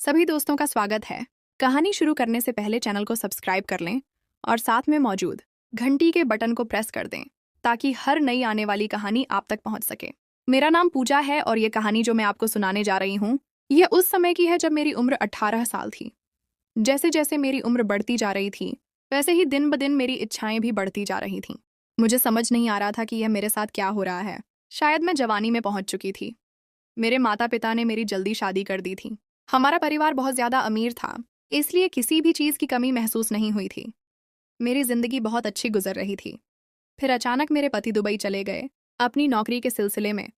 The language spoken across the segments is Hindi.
सभी दोस्तों का स्वागत है। कहानी शुरू करने से पहले चैनल को सब्सक्राइब कर लें और साथ में मौजूद घंटी के बटन को प्रेस कर दें ताकि हर नई आने वाली कहानी आप तक पहुंच सके। मेरा नाम पूजा है और ये कहानी जो मैं आपको सुनाने जा रही हूँ यह उस समय की है जब मेरी उम्र 18 साल थी। जैसे जैसे मेरी उम्र बढ़ती जा रही थी वैसे ही दिन ब दिन मेरी इच्छाएं भी बढ़ती जा रही थीं। मुझे समझ नहीं आ रहा था कि यह मेरे साथ क्या हो रहा है। शायद मैं जवानी में पहुंच चुकी थी। मेरे माता पिता ने मेरी जल्दी शादी कर दी थी। हमारा परिवार बहुत ज्यादा अमीर था, इसलिए किसी भी चीज की कमी महसूस नहीं हुई थी। मेरी जिंदगी बहुत अच्छी गुजर रही थी। फिर अचानक मेरे पति दुबई चले गए अपनी नौकरी के सिलसिले में।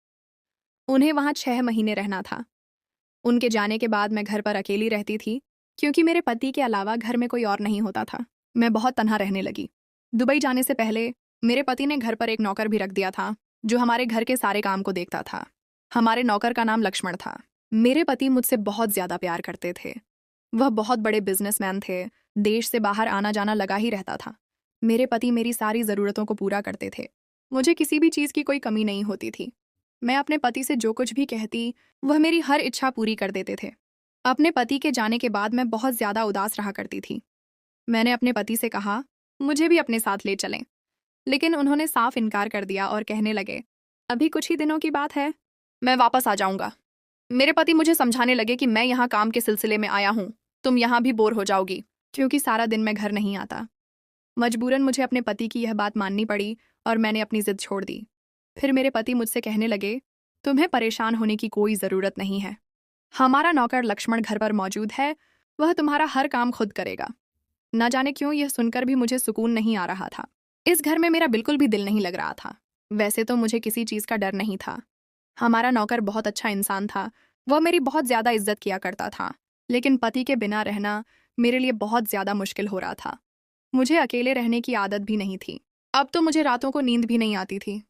उन्हें वहां 6 महीने रहना था। उनके जाने के बाद मैं घर पर अकेली रहती थी क्योंकि मेरे पति के अलावा घर में कोई और नहीं होता था। मैं बहुत तन्हा रहने लगी। दुबई जाने से पहले मेरे पति ने घर पर एक नौकर भी रख दिया था जो हमारे घर के सारे काम को देखता था। हमारे नौकर का नाम लक्ष्मण था। मेरे पति मुझसे बहुत ज्यादा प्यार करते थे। वह बहुत बड़े बिजनेसमैन थे। देश से बाहर आना जाना लगा ही रहता था। मेरे पति मेरी सारी जरूरतों को पूरा करते थे। मुझे किसी भी चीज की कोई कमी नहीं होती थी। मैं अपने पति से जो कुछ भी कहती वह मेरी हर इच्छा पूरी कर देते थे। अपने पति के जाने के बाद मैं बहुत ज्यादा उदास रहा करती थी। मैंने अपने पति से कहा मुझे भी अपने साथ ले चलें, लेकिन उन्होंने साफ इनकार कर दिया और कहने लगे अभी कुछ ही दिनों की बात है, मैं वापस आ जाऊंगा। मेरे पति मुझे समझाने लगे कि मैं यहाँ काम के सिलसिले में आया हूँ, तुम यहाँ भी बोर हो जाओगी, क्योंकि सारा दिन मैं घर नहीं आता। मजबूरन मुझे अपने पति की यह बात माननी पड़ी और मैंने अपनी जिद छोड़ दी। फिर मेरे पति मुझसे कहने लगे तुम्हें परेशान होने की कोई ज़रूरत नहीं है। हमारा नौकर लक्ष्मण घर पर मौजूद है, वह तुम्हारा हर काम खुद करेगा। न जाने क्यों यह सुनकर भी मुझे सुकून नहीं आ रहा था। इस घर में मेरा बिल्कुल भी दिल नहीं लग रहा था। वैसे तो मुझे किसी चीज़ का डर नहीं था। हमारा नौकर बहुत अच्छा इंसान था। वह मेरी बहुत ज़्यादा इज्जत किया करता था। लेकिन पति के बिना रहना मेरे लिए बहुत ज़्यादा मुश्किल हो रहा था। मुझे अकेले रहने की आदत भी नहीं थी। अब तो मुझे रातों को नींद भी नहीं आती थी।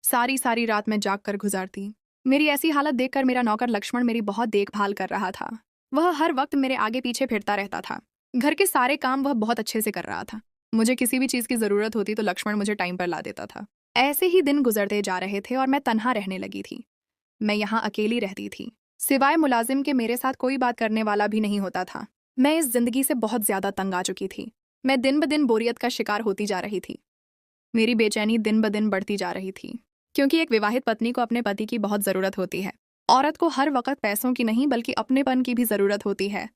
सारी सारी रात मैं जाग कर गुजारती। मेरी ऐसी हालत देखकर मेरा नौकर लक्ष्मण मेरी बहुत देखभाल कर रहा था। वह हर वक्त मेरे आगे पीछे फिरता रहता था। घर के सारे काम वह बहुत अच्छे से कर रहा था। मुझे किसी भी चीज़ की ज़रूरत होती तो लक्ष्मण मुझे टाइम पर ला देता था। ऐसे ही दिन गुजरते जा रहे थे और मैं तन्हा रहने लगी थी। मैं यहाँ अकेली रहती थी। सिवाय मुलाजिम के मेरे साथ कोई बात करने वाला भी नहीं होता था। मैं इस जिंदगी से बहुत ज्यादा तंग आ चुकी थी। मैं दिन ब दिन बोरियत का शिकार होती जा रही थी। मेरी बेचैनी दिन ब दिन बढ़ती जा रही थी, क्योंकि एक विवाहित पत्नी को अपने पति की बहुत जरूरत होती है। औरत को हर वक्त पैसों की नहीं बल्कि अपनेपन की भी जरूरत होती है।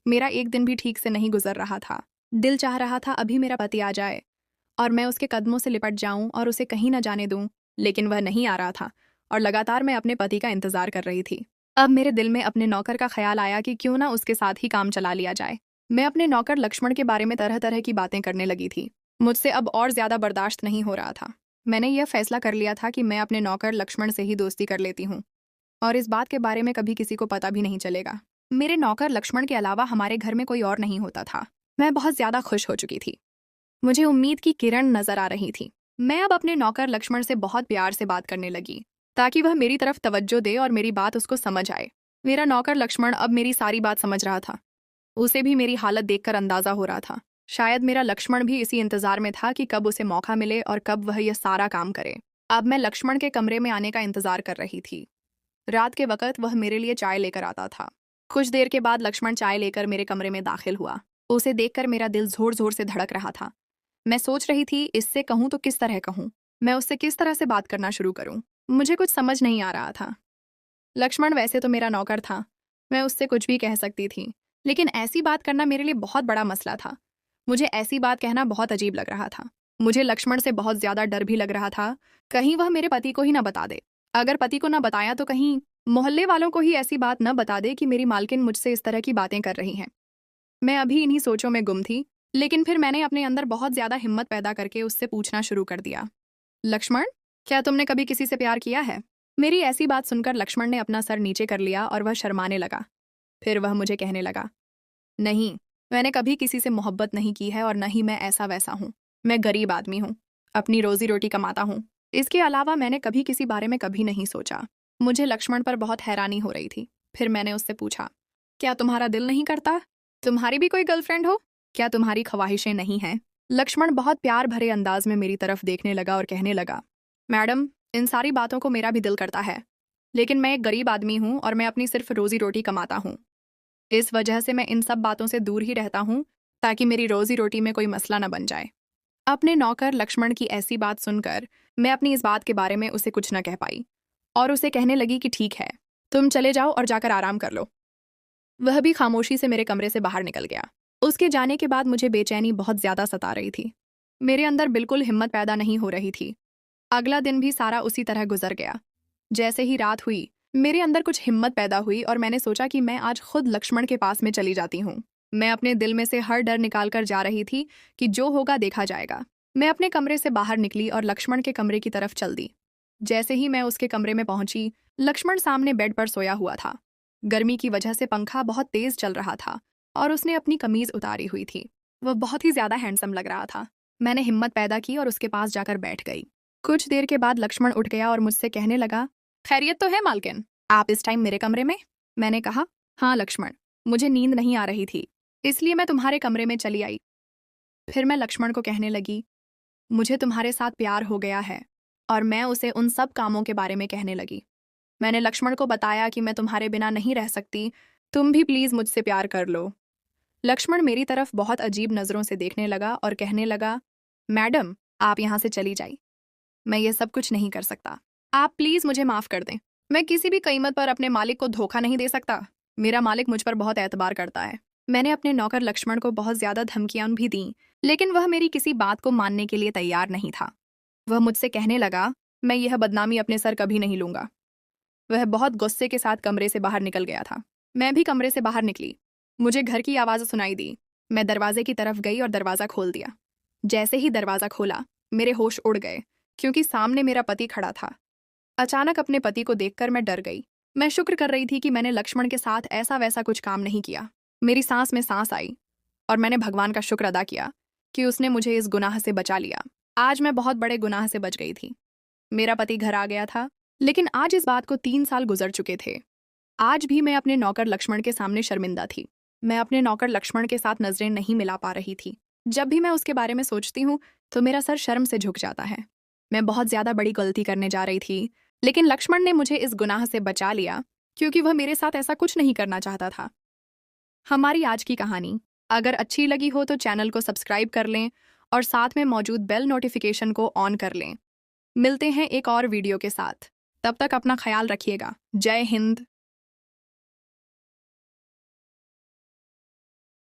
मेरा एक दिन भी ठीक से नहीं गुजर रहा था। दिल चाह रहा था अभी मेरा पति आ जाए और मैं उसके कदमों से लिपट जाऊं और उसे कहीं न जाने दूं, लेकिन वह नहीं आ रहा था और लगातार मैं अपने पति का इंतजार कर रही थी। अब मेरे दिल में अपने नौकर का ख्याल आया कि क्यों ना उसके साथ ही काम चला लिया जाए। मैं अपने नौकर लक्ष्मण के बारे में तरह तरह की बातें करने लगी थी। मुझसे अब और ज्यादा बर्दाश्त नहीं हो रहा था। मैंने यह फैसला कर लिया था कि मैं अपने नौकर लक्ष्मण से ही दोस्ती कर लेती हूँ और इस बात के बारे में कभी किसी को पता भी नहीं चलेगा। मेरे नौकर लक्ष्मण के अलावा हमारे घर में कोई और नहीं होता था। मैं बहुत ज्यादा खुश हो चुकी थी। मुझे उम्मीद की किरण नजर आ रही थी। मैं अब अपने नौकर लक्ष्मण से बहुत प्यार से बात करने लगी ताकि वह मेरी तरफ तवज्जो दे और मेरी बात उसको समझ आए। मेरा नौकर लक्ष्मण अब मेरी सारी बात समझ रहा था। उसे भी मेरी हालत देखकर अंदाजा हो रहा था। शायद मेरा लक्ष्मण भी इसी इंतजार में था कि कब उसे मौका मिले और कब वह यह सारा काम करे। अब मैं लक्ष्मण के कमरे में आने का इंतजार कर रही थी। रात के वक्त वह मेरे लिए चाय लेकर आता था। कुछ देर के बाद लक्ष्मण चाय लेकर मेरे कमरे में दाखिल हुआ। उसे देखकर मेरा दिल जोर जोर से धड़क रहा था। मैं सोच रही थी इससे कहूं तो किस तरह कहूं, मैं उससे किस तरह से बात करना शुरू करूं। मुझे कुछ समझ नहीं आ रहा था। लक्ष्मण वैसे तो मेरा नौकर था, मैं उससे कुछ भी कह सकती थी, लेकिन ऐसी बात करना मेरे लिए बहुत बड़ा मसला था। मुझे ऐसी बात कहना बहुत अजीब लग रहा था। मुझे लक्ष्मण से बहुत ज्यादा डर भी लग रहा था, कहीं वह मेरे पति को ही ना बता दे। अगर पति को ना बताया तो कहीं मोहल्ले वालों को ही ऐसी बात न बता दे कि मेरी मालकिन मुझसे इस तरह की बातें कर रही हैं। मैं अभी इन्हीं सोचों में गुम थी, लेकिन फिर मैंने अपने अंदर बहुत ज्यादा हिम्मत पैदा करके उससे पूछना शुरू कर दिया, लक्ष्मण, क्या तुमने कभी किसी से प्यार किया है? मेरी ऐसी बात सुनकर लक्ष्मण ने अपना सर नीचे कर लिया और वह शर्माने लगा। फिर वह मुझे कहने लगा, नहीं, मैंने कभी किसी से मोहब्बत नहीं की है और न ही मैं ऐसा वैसा हूँ। मैं गरीब आदमी हूँ, अपनी रोजी रोटी कमाता हूँ। इसके अलावा मैंने कभी किसी बारे में कभी नहीं सोचा। मुझे लक्ष्मण पर बहुत हैरानी हो रही थी। फिर मैंने उससे पूछा, क्या तुम्हारा दिल नहीं करता? तुम्हारी भी कोई गर्लफ्रेंड हो? क्या तुम्हारी ख्वाहिशें नहीं हैं? लक्ष्मण बहुत प्यार भरे अंदाज में मेरी तरफ देखने लगा और कहने लगा, मैडम, इन सारी बातों को मेरा भी दिल करता है, लेकिन मैं एक गरीब आदमी हूँ और मैं अपनी सिर्फ रोजी रोटी कमाता हूँ। इस वजह से मैं इन सब बातों से दूर ही रहता हूँ ताकि मेरी रोजी रोटी में कोई मसला न बन जाए। अपने नौकर लक्ष्मण की ऐसी बात सुनकर मैं अपनी इस बात के बारे में उसे कुछ न कह पाई और उसे कहने लगी कि ठीक है, तुम चले जाओ और जाकर आराम कर लो। वह भी खामोशी से मेरे कमरे से बाहर निकल गया। उसके जाने के बाद मुझे बेचैनी बहुत ज्यादा सता रही थी। मेरे अंदर बिल्कुल हिम्मत पैदा नहीं हो रही थी। अगला दिन भी सारा उसी तरह गुजर गया। जैसे ही रात हुई, मेरे अंदर कुछ हिम्मत पैदा हुई और मैंने सोचा कि मैं आज खुद लक्ष्मण के पास में चली जाती हूँ। मैं अपने दिल में से हर डर निकाल कर जा रही थी कि जो होगा देखा जाएगा। मैं अपने कमरे से बाहर निकली और लक्ष्मण के कमरे की तरफ चल दी। जैसे ही मैं उसके कमरे में पहुंची, लक्ष्मण सामने बेड पर सोया हुआ था। गर्मी की वजह से पंखा बहुत तेज चल रहा था और उसने अपनी कमीज उतारी हुई थी। वह बहुत ही ज्यादा हैंडसम लग रहा था। मैंने हिम्मत पैदा की और उसके पास जाकर बैठ गई। कुछ देर के बाद लक्ष्मण उठ गया और मुझसे कहने लगा, खैरियत तो है मालकिन, आप इस टाइम मेरे कमरे में? मैंने कहा, हाँ लक्ष्मण, मुझे नींद नहीं आ रही थी, इसलिए मैं तुम्हारे कमरे में चली आई। फिर मैं लक्ष्मण को कहने लगी, मुझे तुम्हारे साथ प्यार हो गया है, और मैं उसे उन सब कामों के बारे में कहने लगी। मैंने लक्ष्मण को बताया कि मैं तुम्हारे बिना नहीं रह सकती, तुम भी प्लीज मुझसे प्यार कर लो। लक्ष्मण मेरी तरफ बहुत अजीब नजरों से देखने लगा और कहने लगा, मैडम आप यहाँ से चली जाइए, मैं ये सब कुछ नहीं कर सकता, आप प्लीज मुझे माफ कर दें। मैं किसी भी कीमत पर अपने मालिक को धोखा नहीं दे सकता। मेरा मालिक मुझ पर बहुत एतबार करता है। मैंने अपने नौकर लक्ष्मण को बहुत ज्यादा धमकियां भी दी, लेकिन वह मेरी किसी बात को मानने के लिए तैयार नहीं था। वह मुझसे कहने लगा, मैं यह बदनामी अपने सर कभी नहीं लूंगा। वह बहुत गुस्से के साथ कमरे से बाहर निकल गया था। मैं भी कमरे से बाहर निकली। मुझे घर की आवाज़ सुनाई दी। मैं दरवाजे की तरफ गई और दरवाज़ा खोल दिया। जैसे ही दरवाज़ा खोला, मेरे होश उड़ गए क्योंकि सामने मेरा पति खड़ा था। अचानक अपने पति को देखकर मैं डर गई। मैं शुक्र कर रही थी कि मैंने लक्ष्मण के साथ ऐसा वैसा कुछ काम नहीं किया। मेरी सांस में सांस आई और मैंने भगवान का शुक्र अदा किया कि उसने मुझे इस गुनाह से बचा लिया। आज मैं बहुत बड़े गुनाह से बच गई थी। मेरा पति घर आ गया था, लेकिन आज इस बात को 3 साल गुजर चुके थे। आज भी मैं अपने नौकर लक्ष्मण के सामने शर्मिंदा थी। मैं अपने नौकर लक्ष्मण के साथ नजरें नहीं मिला पा रही थी। जब भी मैं उसके बारे में सोचती हूँ तो मेरा सर शर्म से झुक जाता है। मैं बहुत ज्यादा बड़ी गलती करने जा रही थी, लेकिन लक्ष्मण ने मुझे इस गुनाह से बचा लिया क्योंकि वह मेरे साथ ऐसा कुछ नहीं करना चाहता था। हमारी आज की कहानी अगर अच्छी लगी हो तो चैनल को सब्सक्राइब कर लें और साथ में मौजूद बेल नोटिफिकेशन को ऑन कर लें। मिलते हैं एक और वीडियो के साथ। तब तक अपना ख्याल रखिएगा। जय हिंद।